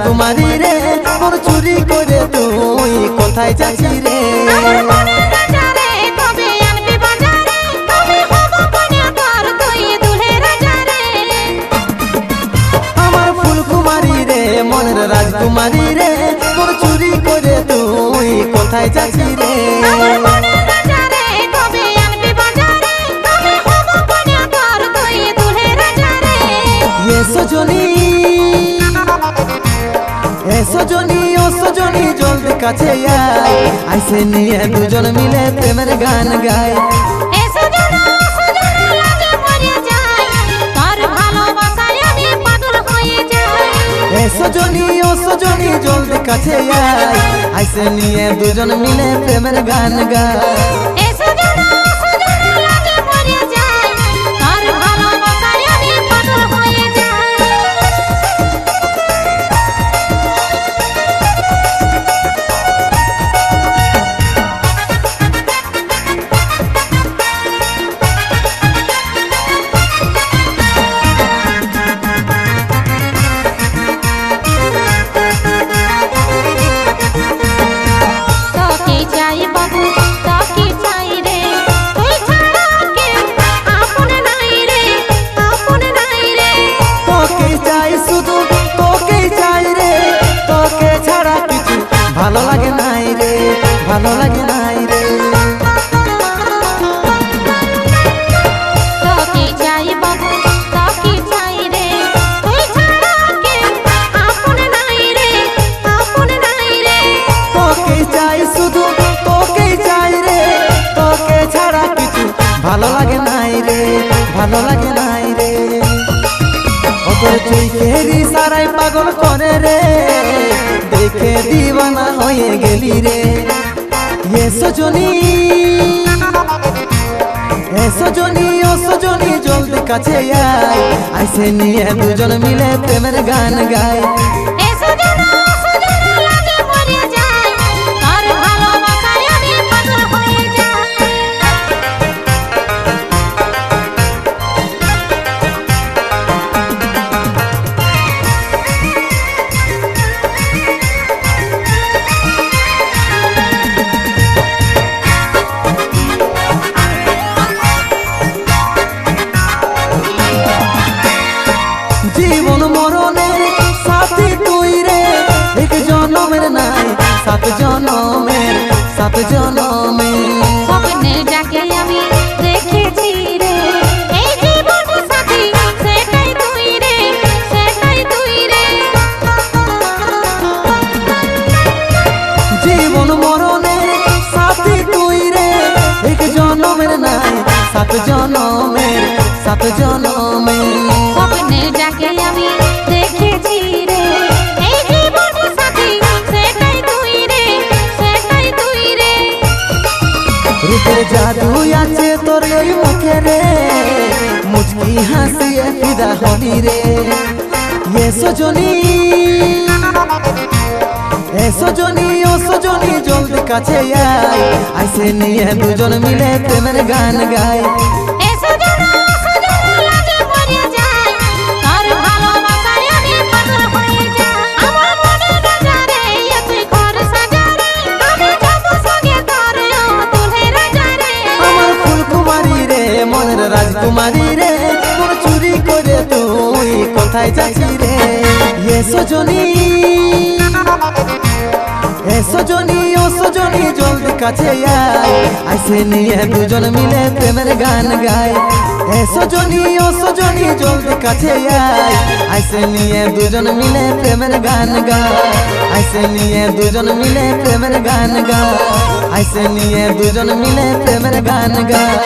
রাজকুমারী রে মোর চুরি করে তুই কোথায় যাচ্ছি রে আমার ফুলকুমারী রে মনের রাজকুমারী রে মোর চুরি করে তুই কোথায় যাচ্ছি রে সজনী ও সজনী জলদি কাছে আয় আইসে নিয়ে দুজন মিলে প্রেমের গান গায় সজনী ও সজনী জলদি কাছে আয় আইসে নিয়ে দুজন মিলে প্রেমের গান গায় ভালো লাগে নাই রে ভালো লাগে নাই রে তোকে চাই বাবু তোকে চাই রে তুই ছাড়া কে আপন নাই রে আপন নাই রে তোকে চাই শুধু তোকে চাই রে তোকে ছাড়া কিছু ভালো লাগে নাই রে ভালো লাগে নাই রে ওদের চোখের ইশারায় পাগল করে রে দেখে দিওয়ানা হয়ে গেলি রে সজনী সজনী ও সজনী জলদি কাছে আয় আইসে নিয়ে দুজন মিলে প্রেমের গান গায় জীবন মরণের সাথী তুই রে এক জনমের নাই সাত জনমের স্বপ্নে যাকে আমি দেখেছি রে এই জীবন সাথী সেটাই তুই রে সেটাই তুই রে জীবন মরণের সাথী তুই রে এক জনমের নাই সাত জনমের স্বপ্নে যাকে আমি দেখেছি রে এই জীবন সাথী সেটাই তুই রে সেটাই তুই রে রূপের জাদু আছে তোর ওই মুখে রে মুচকি হাসিয়ে ফিদা হলি রে সজনী সজনী ও সজনী জলদি কাছে আয় আইসে নিয়ে দুজন মিলে প্রেমের গান গায় মনের রাজকুমারী রে মোর চুরি করে তুই কোথায় যাচ্ছি রে সজনী সজনী ও সজনী জলদি কাছে আয় আইসে নিয়ে দুজন মিলে প্রেমের গান গায় সজনী ও সজনী জলদি কাছে আয় আইসে নিয়ে দুজন মিলে প্রেমের গান গায় আইসে নিয়ে দুজন মিলে প্রেমের গান গায় আইসে নিয়ে দুজন মিলে প্রেমের গান গায়